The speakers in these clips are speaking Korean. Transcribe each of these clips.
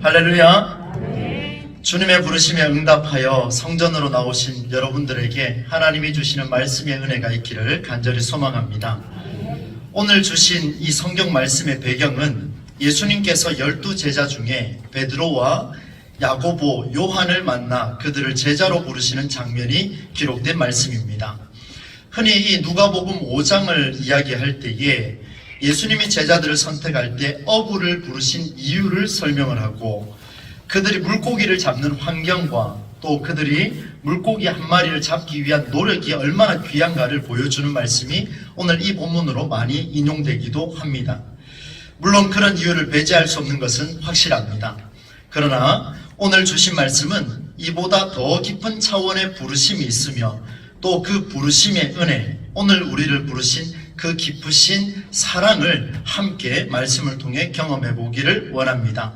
할렐루야. 주님의 부르심에 응답하여 성전으로 나오신 여러분들에게 하나님이 주시는 말씀의 은혜가 있기를 간절히 소망합니다. 오늘 주신 이 성경 말씀의 배경은 예수님께서 12제자 중에 베드로와 야고보, 요한을 만나 그들을 제자로 부르시는 장면이 기록된 말씀입니다. 흔히 이 누가복음 5장을 이야기할 때에 예수님이 제자들을 선택할 때 어부를 부르신 이유를 설명을 하고 그들이 물고기를 잡는 환경과 또 그들이 물고기 한 마리를 잡기 위한 노력이 얼마나 귀한가를 보여주는 말씀이 오늘 이 본문으로 많이 인용되기도 합니다. 물론 그런 이유를 배제할 수 없는 것은 확실합니다. 그러나 오늘 주신 말씀은 이보다 더 깊은 차원의 부르심이 있으며 또 그 부르심의 은혜, 오늘 우리를 부르신 그 깊으신 사랑을 함께 말씀을 통해 경험해 보기를 원합니다.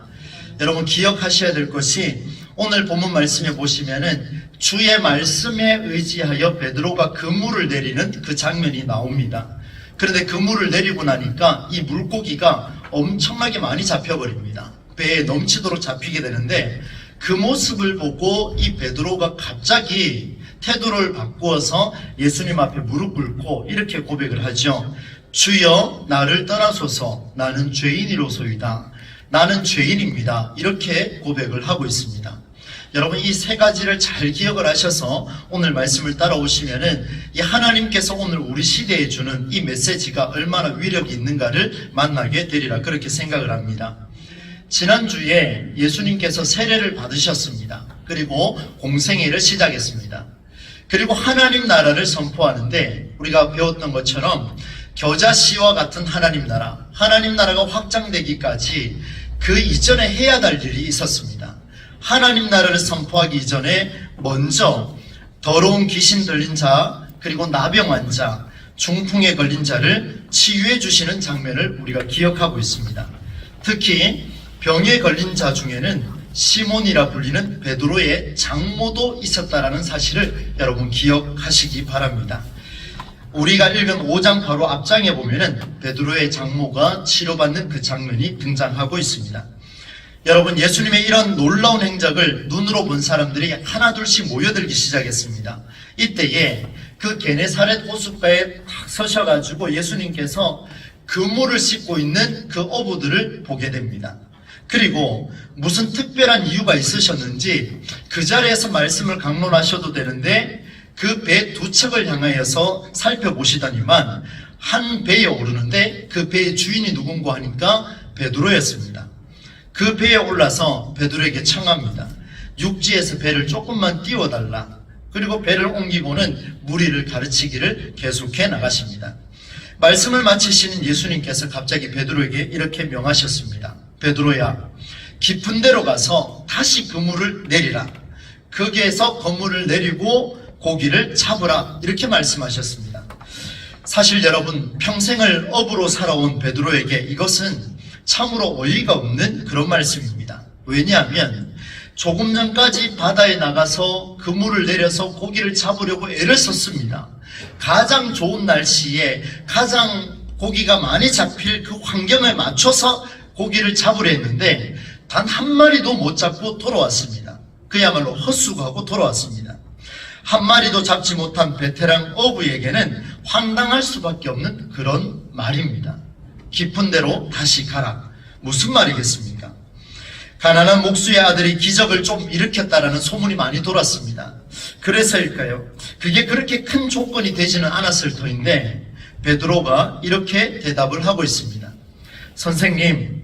여러분 기억하셔야 될 것이 오늘 본문 말씀에 보시면은 주의 말씀에 의지하여 베드로가 그물을 내리는 그 장면이 나옵니다. 그런데 그물을 내리고 나니까 이 물고기가 엄청나게 많이 잡혀버립니다. 배에 넘치도록 잡히게 되는데 그 모습을 보고 이 베드로가 갑자기 태도를 바꾸어서 예수님 앞에 무릎 꿇고 이렇게 고백을 하죠. 주여 나를 떠나소서 나는 죄인이로소이다. 나는 죄인입니다. 이렇게 고백을 하고 있습니다. 여러분 이 세 가지를 잘 기억을 하셔서 오늘 말씀을 따라오시면은 이 하나님께서 오늘 우리 시대에 주는 이 메시지가 얼마나 위력이 있는가를 만나게 되리라 그렇게 생각을 합니다. 지난주에 예수님께서 세례를 받으셨습니다. 그리고 공생애를 시작했습니다. 그리고 하나님 나라를 선포하는데 우리가 배웠던 것처럼 겨자씨와 같은 하나님 나라가 확장되기까지 그 이전에 해야 할 일이 있었습니다. 하나님 나라를 선포하기 이전에 먼저 더러운 귀신 들린 자, 그리고 나병 환자, 중풍에 걸린 자를 치유해 주시는 장면을 우리가 기억하고 있습니다. 특히 병에 걸린 자 중에는 시몬이라 불리는 베드로의 장모도 있었다라는 사실을 여러분 기억하시기 바랍니다. 우리가 읽은 5장 바로 앞장에 보면은 베드로의 장모가 치료받는 그 장면이 등장하고 있습니다. 여러분 예수님의 이런 놀라운 행적을 눈으로 본 사람들이 하나둘씩 모여들기 시작했습니다. 이때에 그 게네사렛 호숫가에 탁 서셔가지고 예수님께서 그물을 씻고 있는 그 어부들을 보게 됩니다. 그리고 무슨 특별한 이유가 있으셨는지 그 자리에서 말씀을 강론하셔도 되는데 그 배 두 척을 향하여서 살펴보시더니만 한 배에 오르는데 그 배의 주인이 누군가 하니까 베드로였습니다. 그 배에 올라서 베드로에게 청합니다. 육지에서 배를 조금만 띄워달라. 그리고 배를 옮기고는 무리를 가르치기를 계속해 나가십니다. 말씀을 마치시는 예수님께서 갑자기 베드로에게 이렇게 명하셨습니다. 베드로야, 깊은 데로 가서 다시 그물을 내리라. 거기에서 그물을 내리고 고기를 잡으라. 이렇게 말씀하셨습니다. 사실 여러분 평생을 어부로 살아온 베드로에게 이것은 참으로 어이가 없는 그런 말씀입니다. 왜냐하면 조금 전까지 바다에 나가서 그물을 내려서 고기를 잡으려고 애를 썼습니다. 가장 좋은 날씨에 가장 고기가 많이 잡힐 그 환경에 맞춰서 고기를 잡으려 했는데 단 한 마리도 못 잡고 돌아왔습니다. 그야말로 헛수고하고 돌아왔습니다. 한 마리도 잡지 못한 베테랑 어부에게는 황당할 수밖에 없는 그런 말입니다. 깊은 데로 다시 가라. 무슨 말이겠습니까? 가난한 목수의 아들이 기적을 좀 일으켰다라는 소문이 많이 돌았습니다. 그래서일까요? 그게 그렇게 큰 조건이 되지는 않았을 터인데 베드로가 이렇게 대답을 하고 있습니다. 선생님,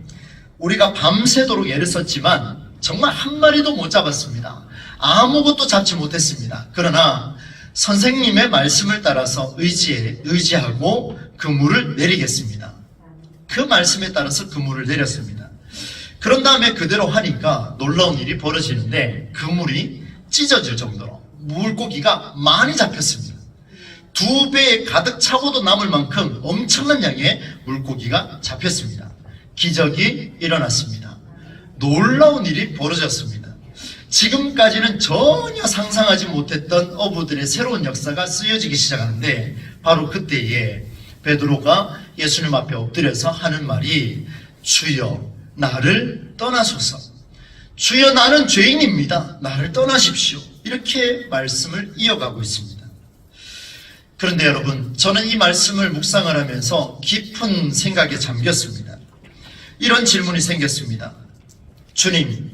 우리가 밤새도록 애를 썼지만 정말 한 마리도 못 잡았습니다. 아무것도 잡지 못했습니다. 그러나 선생님의 말씀을 따라서 의지하고 그물을 내리겠습니다. 그 말씀에 따라서 그물을 내렸습니다. 그런 다음에 그대로 하니까 놀라운 일이 벌어지는데 그물이 찢어질 정도로 물고기가 많이 잡혔습니다. 2배에 가득 차고도 남을 만큼 엄청난 양의 물고기가 잡혔습니다. 기적이 일어났습니다. 놀라운 일이 벌어졌습니다. 지금까지는 전혀 상상하지 못했던 어부들의 새로운 역사가 쓰여지기 시작하는데 바로 그때에 베드로가 예수님 앞에 엎드려서 하는 말이 주여 나를 떠나소서 주여 나는 죄인입니다. 나를 떠나십시오. 이렇게 말씀을 이어가고 있습니다. 그런데 여러분, 저는 이 말씀을 묵상을 하면서 깊은 생각에 잠겼습니다. 이런 질문이 생겼습니다. 주님,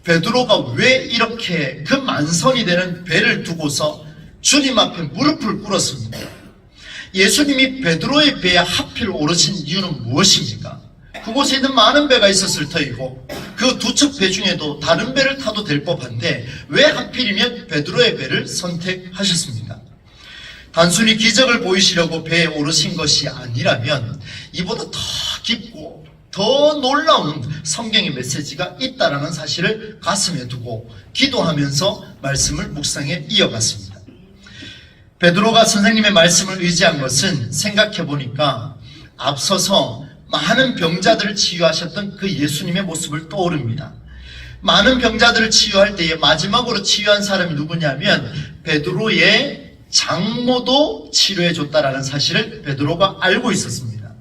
베드로가 왜 이렇게 그 만선이 되는 배를 두고서 주님 앞에 무릎을 꿇었습니까? 예수님이 베드로의 배에 하필 오르신 이유는 무엇입니까? 그곳에 있는 많은 배가 있었을 터이고 그 두 척 배 중에도 다른 배를 타도 될 법한데 왜 하필이면 베드로의 배를 선택하셨습니까? 단순히 기적을 보이시려고 배에 오르신 것이 아니라면 이보다 더 깊고 더 놀라운 성경의 메시지가 있다라는 사실을 가슴에 두고 기도하면서 말씀을 묵상에 이어갔습니다. 베드로가 선생님의 말씀을 의지한 것은 생각해 보니까 앞서서 많은 병자들을 치유하셨던 그 예수님의 모습을 떠오릅니다. 많은 병자들을 치유할 때에 마지막으로 치유한 사람이 누구냐면 베드로의 장모도 치료해 줬다라는 사실을 베드로가 알고 있었습니다.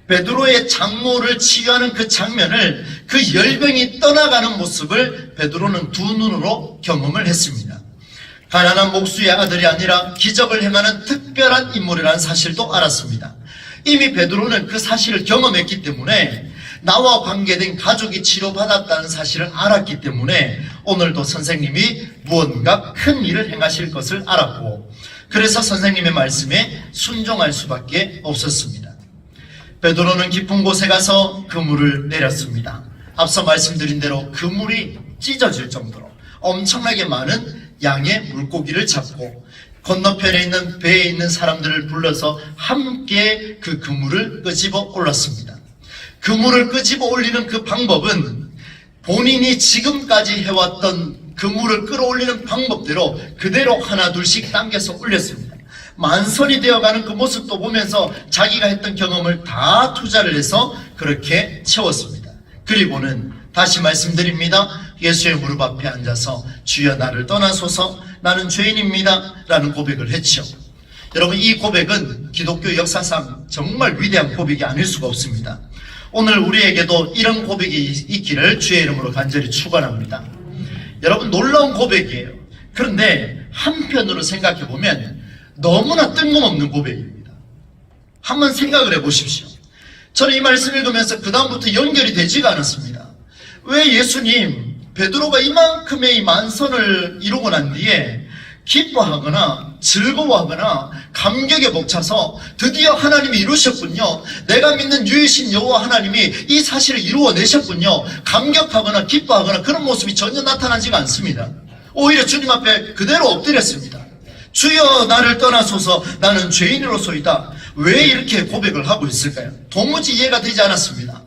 베드로의 장모를 치유하는 그 장면을, 그 열병이 떠나가는 모습을 베드로는 두 눈으로 경험을 했습니다. 가난한 목수의 아들이 아니라 기적을 행하는 특별한 인물이라는 사실도 알았습니다. 이미 베드로는 그 사실을 경험했기 때문에 나와 관계된 가족이 치료받았다는 사실을 알았기 때문에 오늘도 선생님이 무언가 큰 일을 행하실 것을 알았고, 그래서 선생님의 말씀에 순종할 수밖에 없었습니다. 베드로는 깊은 곳에 가서 그물을 내렸습니다. 앞서 말씀드린 대로 그물이 찢어질 정도로 엄청나게 많은 양의 물고기를 잡고 건너편에 있는 배에 있는 사람들을 불러서 함께 그 그물을 끄집어 올랐습니다. 그물을 끄집어 올리는 그 방법은 본인이 지금까지 해왔던 그물을 끌어올리는 방법대로 그대로 하나 둘씩 당겨서 올렸습니다. 만선이 되어가는 그 모습도 보면서 자기가 했던 경험을 다 투자를 해서 그렇게 채웠습니다. 그리고는 다시 말씀드립니다. 예수의 무릎 앞에 앉아서 주여 나를 떠나소서 나는 죄인입니다 라는 고백을 했죠. 여러분, 이 고백은 기독교 역사상 정말 위대한 고백이 아닐 수가 없습니다. 오늘 우리에게도 이런 고백이 있기를 주의 이름으로 간절히 축원합니다. 여러분, 놀라운 고백이에요. 그런데 한편으로 생각해보면 너무나 뜬금없는 고백입니다. 한번 생각을 해보십시오. 저는 이 말씀 읽으면서 그 다음부터 연결이 되지가 않았습니다. 왜 예수님, 베드로가 이만큼의 이 만선을 이루고 난 뒤에 기뻐하거나 즐거워하거나 감격에 벅차서 드디어 하나님이 이루셨군요, 내가 믿는 유일신 여호와 하나님이 이 사실을 이루어내셨군요, 감격하거나 기뻐하거나 그런 모습이 전혀 나타나지가 않습니다. 오히려 주님 앞에 그대로 엎드렸습니다. 주여 나를 떠나소서 나는 죄인으로소이다. 왜 이렇게 고백을 하고 있을까요? 도무지 이해가 되지 않았습니다.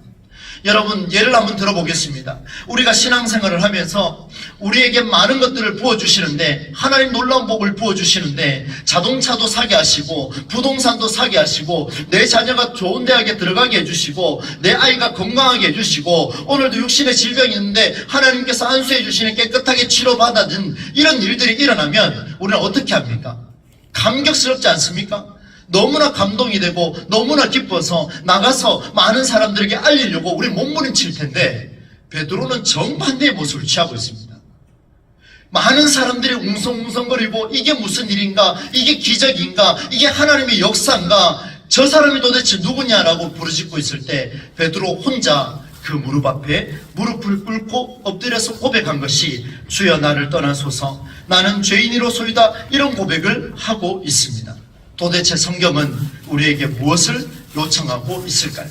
여러분, 예를 한번 들어보겠습니다. 우리가 신앙생활을 하면서 우리에게 많은 것들을 부어주시는데, 하나님 놀라운 복을 부어주시는데 자동차도 사게 하시고 부동산도 사게 하시고 내 자녀가 좋은 대학에 들어가게 해주시고 내 아이가 건강하게 해주시고 오늘도 육신의 질병이 있는데 하나님께서 안수해 주시는 깨끗하게 치료받아든 이런 일들이 일어나면 우리는 어떻게 합니까? 감격스럽지 않습니까? 너무나 감동이 되고 너무나 기뻐서 나가서 많은 사람들에게 알리려고 우리 몸부림칠 텐데, 베드로는 정반대의 모습을 취하고 있습니다. 많은 사람들이 웅성웅성거리고 이게 무슨 일인가, 이게 기적인가, 이게 하나님의 역사인가, 저 사람이 도대체 누구냐라고 부르짖고 있을 때 베드로 혼자 그 무릎 앞에 무릎을 꿇고 엎드려서 고백한 것이 주여 나를 떠나소서 나는 죄인이로소이다, 이런 고백을 하고 있습니다. 도대체 성경은 우리에게 무엇을 요청하고 있을까요?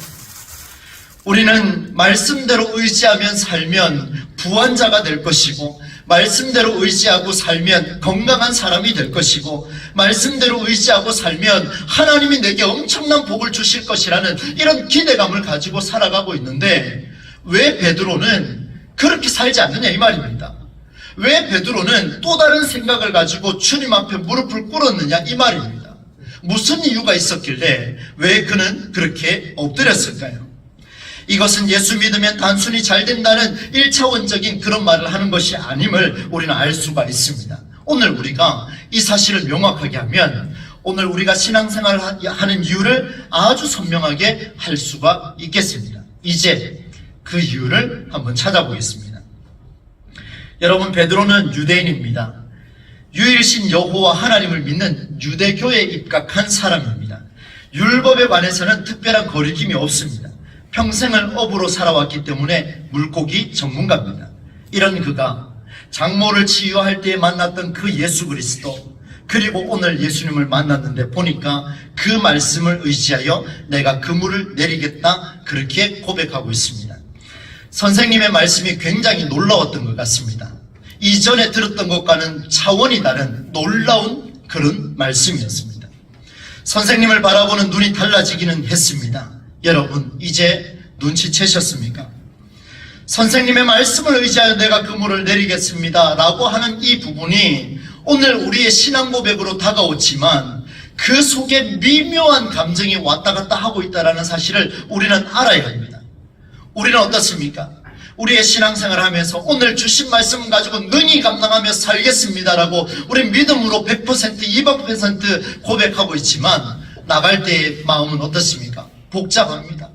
우리는 말씀대로 의지하면 살면 부한 자가 될 것이고, 말씀대로 의지하고 살면 건강한 사람이 될 것이고, 말씀대로 의지하고 살면 하나님이 내게 엄청난 복을 주실 것이라는 이런 기대감을 가지고 살아가고 있는데, 왜 베드로는 그렇게 살지 않느냐 이 말입니다. 왜 베드로는 또 다른 생각을 가지고 주님 앞에 무릎을 꿇었느냐 이 말입니다. 무슨 이유가 있었길래 왜 그는 그렇게 엎드렸을까요? 이것은 예수 믿으면 단순히 잘 된다는 1차원적인 그런 말을 하는 것이 아님을 우리는 알 수가 있습니다. 오늘 우리가 이 사실을 명확하게 하면 오늘 우리가 신앙생활을 하는 이유를 아주 선명하게 할 수가 있겠습니다. 이제 그 이유를 한번 찾아보겠습니다. 여러분, 베드로는 유대인입니다. 유일신 여호와 하나님을 믿는 유대교에 입각한 사람입니다. 율법에 관해서는 특별한 거리낌이 없습니다. 평생을 업으로 살아왔기 때문에 물고기 전문가입니다. 이런 그가 장모를 치유할 때 만났던 그 예수 그리스도, 그리고 오늘 예수님을 만났는데 보니까 그 말씀을 의지하여 내가 그물을 내리겠다, 그렇게 고백하고 있습니다. 선생님의 말씀이 굉장히 놀라웠던 것 같습니다. 이전에 들었던 것과는 차원이 다른 놀라운 그런 말씀이었습니다. 선생님을 바라보는 눈이 달라지기는 했습니다. 여러분, 이제 눈치채셨습니까? 선생님의 말씀을 의지하여 내가 그물을 내리겠습니다 라고 하는 이 부분이 오늘 우리의 신앙 고백으로 다가오지만 그 속에 미묘한 감정이 왔다 갔다 하고 있다는 사실을 우리는 알아야 합니다. 우리는 어떻습니까? 우리의 신앙생활을 하면서 오늘 주신 말씀 가지고 능히 감당하며 살겠습니다라고 우리 믿음으로 100%, 200% 고백하고 있지만 나갈 때의 마음은 어떻습니까? 복잡합니다.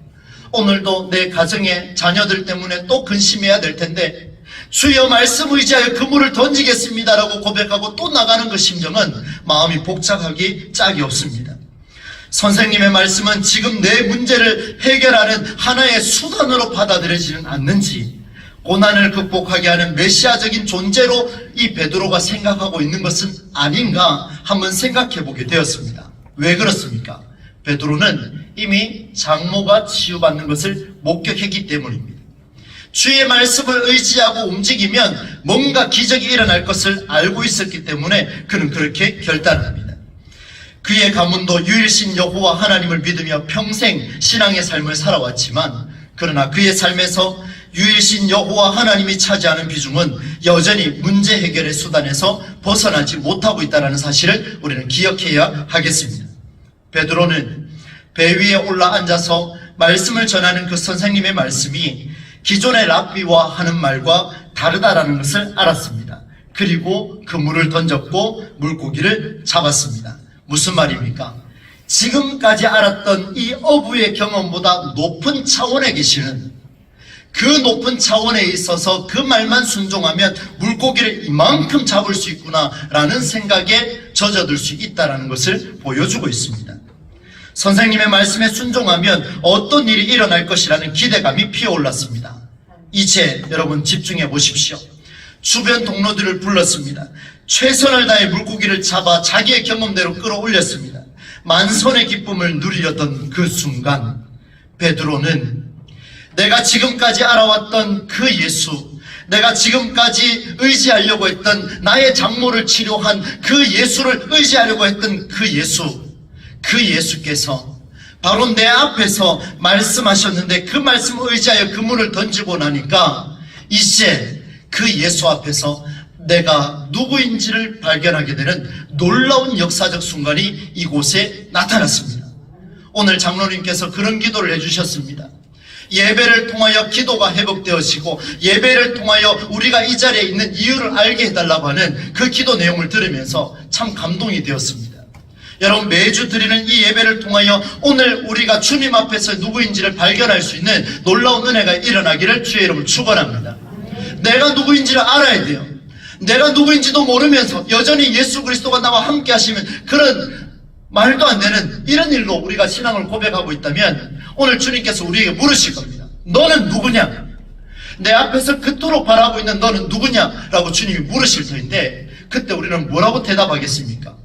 오늘도 내 가정의 자녀들 때문에 또 근심해야 될 텐데 주여 말씀 의지하여 그물을 던지겠습니다라고 고백하고 또 나가는 그 심정은 마음이 복잡하기 짝이 없습니다. 선생님의 말씀은 지금 내 문제를 해결하는 하나의 수단으로 받아들여지는 않는지, 고난을 극복하게 하는 메시아적인 존재로 이 베드로가 생각하고 있는 것은 아닌가 한번 생각해 보게 되었습니다. 왜 그렇습니까? 베드로는 이미 장모가 치유받는 것을 목격했기 때문입니다. 주의 말씀을 의지하고 움직이면 뭔가 기적이 일어날 것을 알고 있었기 때문에 그는 그렇게 결단합니다. 그의 가문도 유일신 여호와 하나님을 믿으며 평생 신앙의 삶을 살아왔지만, 그러나 그의 삶에서 유일신 여호와 하나님이 차지하는 비중은 여전히 문제 해결의 수단에서 벗어나지 못하고 있다는 사실을 우리는 기억해야 하겠습니다. 베드로는 배 위에 올라 앉아서 말씀을 전하는 그 선생님의 말씀이 기존의 랍비와 하는 말과 다르다라는 것을 알았습니다. 그리고 그물을 던졌고 물고기를 잡았습니다. 무슨 말입니까? 지금까지 알았던 이 어부의 경험보다 높은 차원에 계시는, 그 높은 차원에 있어서 그 말만 순종하면 물고기를 이만큼 잡을 수 있구나라는 생각에 젖어들 수 있다는 것을 보여주고 있습니다. 선생님의 말씀에 순종하면 어떤 일이 일어날 것이라는 기대감이 피어올랐습니다. 이제 여러분 집중해 보십시오. 주변 동료들을 불렀습니다. 최선을 다해 물고기를 잡아 자기의 경험대로 끌어올렸습니다. 만선의 기쁨을 누리려던 그 순간 베드로는 내가 지금까지 알아왔던 그 예수, 내가 지금까지 의지하려고 했던 나의 장모를 치료한 그 예수를 의지하려고 했던 그 예수께서 바로 내 앞에서 말씀하셨는데 그 말씀을 의지하여 그물을 던지고 나니까 이제 그 예수 앞에서 내가 누구인지를 발견하게 되는 놀라운 역사적 순간이 이곳에 나타났습니다. 오늘 장로님께서 그런 기도를 해주셨습니다. 예배를 통하여 기도가 회복되어지고 예배를 통하여 우리가 이 자리에 있는 이유를 알게 해달라고 하는 그 기도 내용을 들으면서 참 감동이 되었습니다. 여러분, 매주 드리는 이 예배를 통하여 오늘 우리가 주님 앞에서 누구인지를 발견할 수 있는 놀라운 은혜가 일어나기를 주의 이름으로 축원합니다. 내가 누구인지를 알아야 돼요. 내가 누구인지도 모르면서 여전히 예수 그리스도가 나와 함께 하시면 그런 말도 안 되는 이런 일로 우리가 신앙을 고백하고 있다면 오늘 주님께서 우리에게 물으실 겁니다. 너는 누구냐? 내 앞에서 그토록 바라고 있는 너는 누구냐라고 주님이 물으실 터인데 그때 우리는 뭐라고 대답하겠습니까?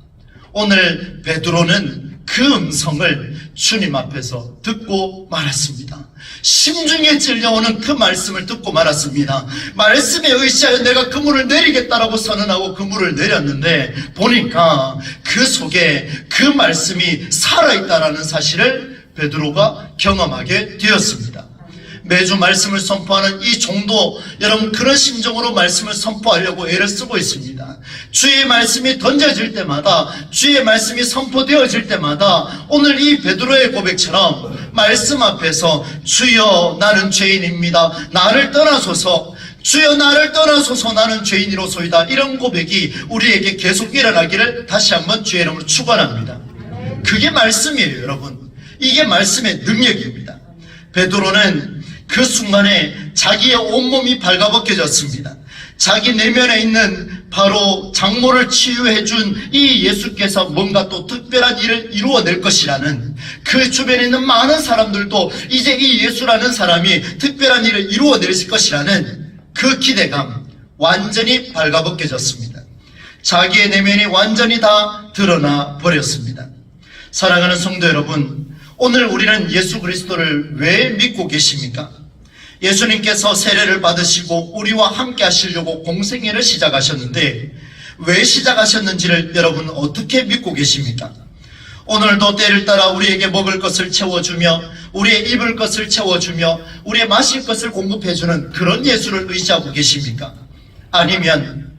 오늘 베드로는 그 음성을 주님 앞에서 듣고 말았습니다. 심중에 들려오는 그 말씀을 듣고 말았습니다. 말씀에 의지하여 내가 그물을 내리겠다라고 선언하고 그물을 내렸는데 보니까 그 속에 그 말씀이 살아있다라는 사실을 베드로가 경험하게 되었습니다. 매주 말씀을 선포하는 이 종도 여러분 그런 심정으로 말씀을 선포하려고 애를 쓰고 있습니다. 주의 말씀이 던져질 때마다, 주의 말씀이 선포되어질 때마다 오늘 이 베드로의 고백처럼 말씀 앞에서 주여 나는 죄인입니다, 나를 떠나소서, 주여 나를 떠나소서, 나는 죄인이로소이다, 이런 고백이 우리에게 계속 일어나기를 다시 한번 주의 이름으로 축원합니다. 그게 말씀이에요. 여러분, 이게 말씀의 능력입니다. 베드로는 그 순간에 자기의 온몸이 발가벗겨졌습니다. 자기 내면에 있는 바로 장모를 치유해 준 이 예수께서 뭔가 또 특별한 일을 이루어낼 것이라는, 그 주변에 있는 많은 사람들도 이제 이 예수라는 사람이 특별한 일을 이루어낼 것이라는 그 기대감 완전히 발가벗겨졌습니다. 자기의 내면이 완전히 다 드러나 버렸습니다. 사랑하는 성도 여러분, 오늘 우리는 예수 그리스도를 왜 믿고 계십니까? 예수님께서 세례를 받으시고 우리와 함께 하시려고 공생애를 시작하셨는데 왜 시작하셨는지를 여러분 어떻게 믿고 계십니까? 오늘도 때를 따라 우리에게 먹을 것을 채워주며 우리의 입을 것을 채워주며 우리의 마실 것을 공급해주는 그런 예수를 의지하고 계십니까? 아니면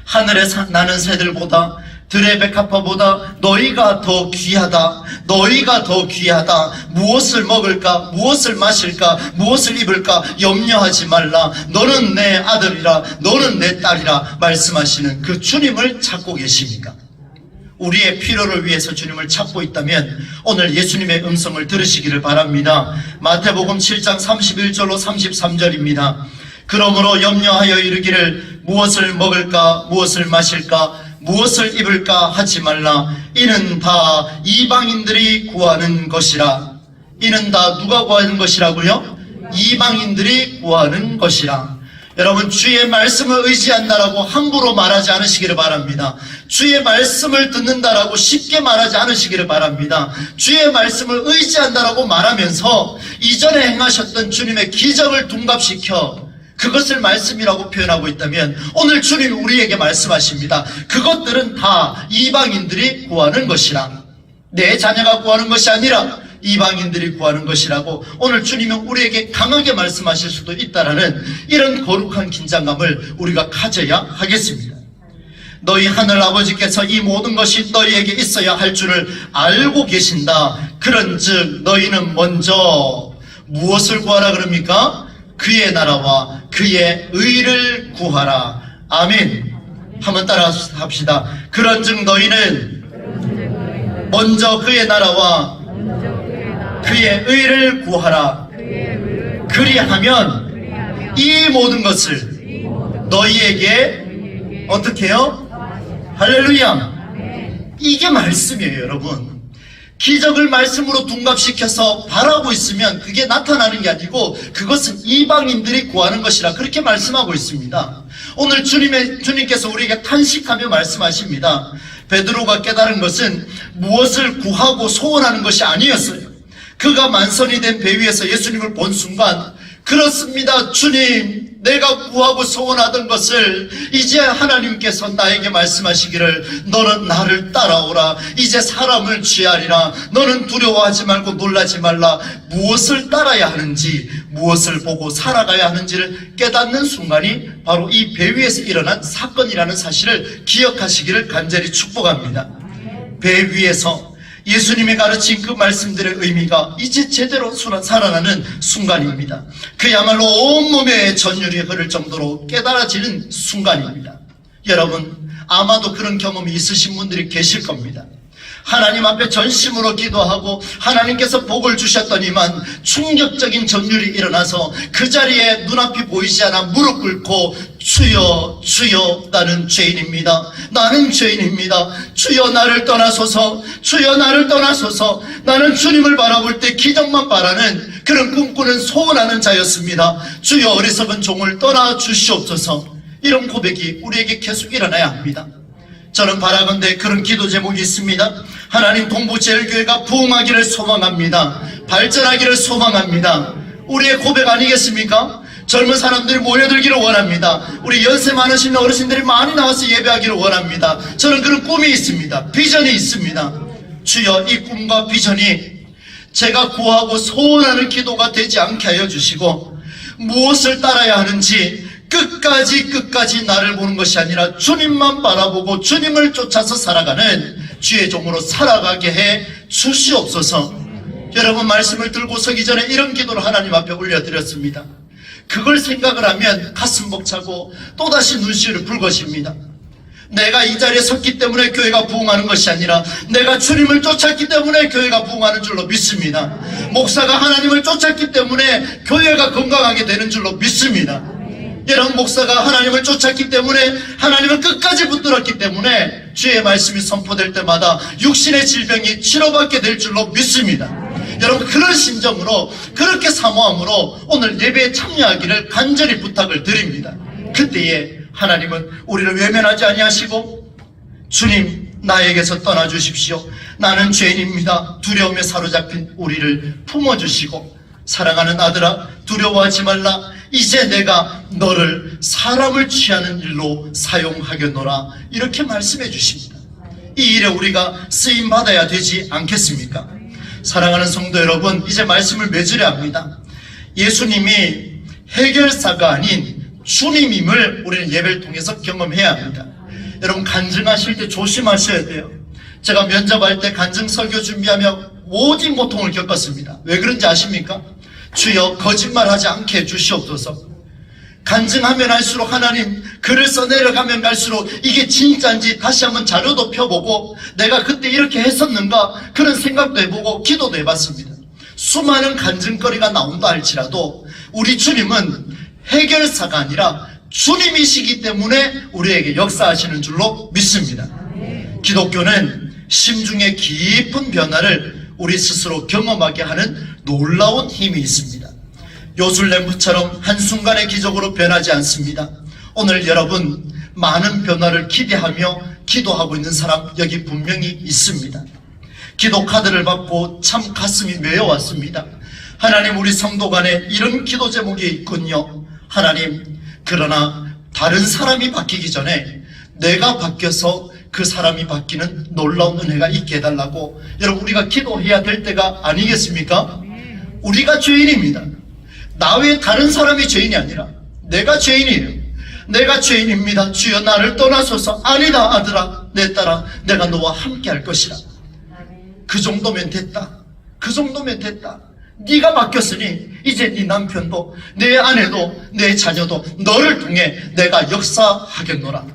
하늘에 나는 새들보다 들의 백합화보다 너희가 더 귀하다, 너희가 더 귀하다, 무엇을 먹을까, 무엇을 마실까, 무엇을 입을까 염려하지 말라, 너는 내 아들이라, 너는 내 딸이라 말씀하시는 그 주님을 찾고 계십니까? 우리의 필요를 위해서 주님을 찾고 있다면 오늘 예수님의 음성을 들으시기를 바랍니다. 마태복음 7장 31절로 33절입니다. 그러므로 염려하여 이르기를 무엇을 먹을까, 무엇을 마실까, 무엇을 입을까 하지 말라. 이는 다 이방인들이 구하는 것이라. 이는 다 누가 구하는 것이라고요? 이방인들이 구하는 것이라. 여러분, 주의 말씀을 의지한다라고 함부로 말하지 않으시기를 바랍니다. 주의 말씀을 듣는다라고 쉽게 말하지 않으시기를 바랍니다. 주의 말씀을 의지한다라고 말하면서 이전에 행하셨던 주님의 기적을 둔갑시켜 그것을 말씀이라고 표현하고 있다면 오늘 주님이 우리에게 말씀하십니다. 그것들은 다 이방인들이 구하는 것이라. 내 자녀가 구하는 것이 아니라 이방인들이 구하는 것이라고 오늘 주님은 우리에게 강하게 말씀하실 수도 있다라는 이런 거룩한 긴장감을 우리가 가져야 하겠습니다. 너희 하늘 아버지께서 이 모든 것이 너희에게 있어야 할 줄을 알고 계신다. 그런즉 너희는 먼저 무엇을 구하라 그럽니까? 그의 나라와 그의 의를 구하라. 아멘. 한번 따라 합시다. 그런즉 너희는 먼저 그의 나라와 그의 의를 구하라. 그리하면 이 모든 것을 너희에게 어떻게 해요? 할렐루야. 이게 말씀이에요, 여러분. 기적을 말씀으로 둔갑시켜서 바라고 있으면 그게 나타나는 게 아니고 그것은 이방인들이 구하는 것이라 그렇게 말씀하고 있습니다. 오늘 주님께서 우리에게 탄식하며 말씀하십니다. 베드로가 깨달은 것은 무엇을 구하고 소원하는 것이 아니었어요. 그가 만선이 된 배 위에서 예수님을 본 순간, 그렇습니다, 주님, 내가 구하고 소원하던 것을 이제 하나님께서 나에게 말씀하시기를 너는 나를 따라오라. 이제 사람을 취하리라. 너는 두려워하지 말고 놀라지 말라. 무엇을 따라야 하는지, 무엇을 보고 살아가야 하는지를 깨닫는 순간이 바로 이 배 위에서 일어난 사건이라는 사실을 기억하시기를 간절히 축복합니다. 배 위에서 예수님이 가르친 그 말씀들의 의미가 이제 제대로 살아나는 순간입니다. 그야말로 온몸에 전율이 흐를 정도로 깨달아지는 순간입니다. 여러분, 아마도 그런 경험이 있으신 분들이 계실 겁니다. 하나님 앞에 전심으로 기도하고 하나님께서 복을 주셨더니만 충격적인 전율이 일어나서 그 자리에 눈앞이 보이지 않아 무릎 꿇고 주여 주여 나는 죄인입니다. 나는 죄인입니다. 주여 나를 떠나소서. 주여 나를 떠나소서. 나는 주님을 바라볼 때 기적만 바라는 그런 꿈꾸는 소원하는 자였습니다. 주여 어리석은 종을 떠나 주시옵소서. 이런 고백이 우리에게 계속 일어나야 합니다. 저는 바라건대 그런 기도 제목이 있습니다. 하나님, 동부제일교회가 부흥하기를 소망합니다. 발전하기를 소망합니다. 우리의 고백 아니겠습니까? 젊은 사람들이 모여들기를 원합니다. 우리 연세 많으신 어르신들이 많이 나와서 예배하기를 원합니다. 저는 그런 꿈이 있습니다. 비전이 있습니다. 주여, 이 꿈과 비전이 제가 구하고 소원하는 기도가 되지 않게 하여 주시고, 무엇을 따라야 하는지 끝까지 나를 보는 것이 아니라 주님만 바라보고 주님을 쫓아서 살아가는 주의 종으로 살아가게 해 주시옵소서. 여러분, 말씀을 들고 서기 전에 이런 기도를 하나님 앞에 올려드렸습니다. 그걸 생각을 하면 가슴 벅차고 또다시 눈시울이 붉어집니다. 내가 이 자리에 섰기 때문에 교회가 부흥하는 것이 아니라 내가 주님을 쫓았기 때문에 교회가 부흥하는 줄로 믿습니다. 목사가 하나님을 쫓았기 때문에 교회가 건강하게 되는 줄로 믿습니다. 여러분, 목사가 하나님을 쫓았기 때문에, 하나님을 끝까지 붙들었기 때문에 주의 말씀이 선포될 때마다 육신의 질병이 치료받게 될 줄로 믿습니다. 여러분, 그런 심정으로, 그렇게 사모함으로 오늘 예배에 참여하기를 간절히 부탁을 드립니다. 그때에 하나님은 우리를 외면하지 아니하시고, 주님, 나에게서 떠나주십시오. 나는 죄인입니다. 두려움에 사로잡힌 우리를 품어주시고, 사랑하는 아들아, 두려워하지 말라. 이제 내가 너를 사람을 취하는 일로 사용하겠노라. 이렇게 말씀해 주십니다. 이 일에 우리가 쓰임받아야 되지 않겠습니까? 사랑하는 성도 여러분, 이제 말씀을 맺으려 합니다. 예수님이 해결사가 아닌 주님임을 우리는 예배를 통해서 경험해야 합니다. 여러분, 간증하실 때 조심하셔야 돼요. 제가 면접할 때 간증 설교 준비하며 오직 고통을 겪었습니다. 왜 그런지 아십니까? 주여, 거짓말하지 않게 해주시옵소서. 간증하면 할수록 하나님, 글을 써내려가면 갈수록 이게 진짜인지 다시 한번 자료도 펴보고 내가 그때 이렇게 했었는가 그런 생각도 해보고 기도도 해봤습니다. 수많은 간증거리가 나온다 할지라도 우리 주님은 해결사가 아니라 주님이시기 때문에 우리에게 역사하시는 줄로 믿습니다. 기독교는 심중의 깊은 변화를 우리 스스로 경험하게 하는 놀라운 힘이 있습니다. 요술램프처럼 한순간의 기적으로 변하지 않습니다. 오늘 여러분, 많은 변화를 기대하며 기도하고 있는 사람 여기 분명히 있습니다. 기도 카드를 받고 참 가슴이 메어왔습니다. 하나님, 우리 성도 간에 이런 기도 제목이 있군요. 하나님, 그러나 다른 사람이 바뀌기 전에 내가 바뀌어서 그 사람이 바뀌는 놀라운 은혜가 있게 해달라고 여러분, 우리가 기도해야 될 때가 아니겠습니까? 우리가 죄인입니다. 나 외에 다른 사람이 죄인이 아니라 내가 죄인이에요. 내가 죄인입니다. 주여, 나를 떠나소서. 아니다, 아들아, 내 딸아, 내가 너와 함께 할 것이라. 그 정도면 됐다. 그 정도면 됐다. 네가 바뀌었으니 이제 네 남편도 내 아내도 내 자녀도 너를 통해 내가 역사하겠노라.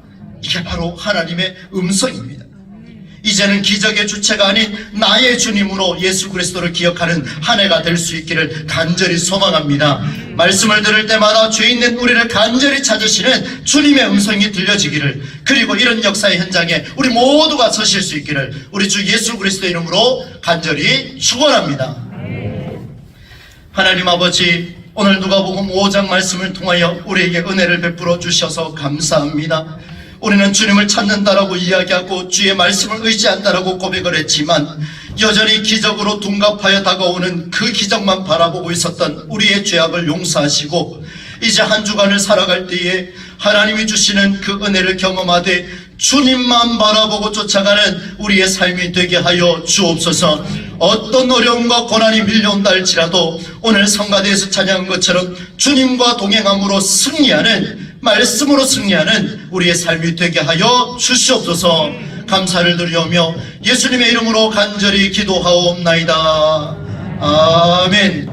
이게 바로 하나님의 음성입니다. 이제는 기적의 주체가 아닌 나의 주님으로 예수 그리스도를 기억하는 한 해가 될 수 있기를 간절히 소망합니다. 말씀을 들을 때마다 죄인된 우리를 간절히 찾으시는 주님의 음성이 들려지기를, 그리고 이런 역사의 현장에 우리 모두가 서실 수 있기를 우리 주 예수 그리스도의 이름으로 간절히 축원합니다. 하나님 아버지, 오늘 누가복음 5장 말씀을 통하여 우리에게 은혜를 베풀어 주셔서 감사합니다. 우리는 주님을 찾는다라고 이야기하고 주의 말씀을 의지한다라고 고백을 했지만 여전히 기적으로 둔갑하여 다가오는 그 기적만 바라보고 있었던 우리의 죄악을 용서하시고, 이제 한 주간을 살아갈 때에 하나님이 주시는 그 은혜를 경험하되 주님만 바라보고 쫓아가는 우리의 삶이 되게 하여 주옵소서. 어떤 어려움과 고난이 밀려온다 할지라도 오늘 성가대에서 찬양한 것처럼 주님과 동행함으로 승리하는, 말씀으로 승리하는 우리의 삶이 되게 하여 주시옵소서. 감사를 드리오며 예수님의 이름으로 간절히 기도하옵나이다. 아멘.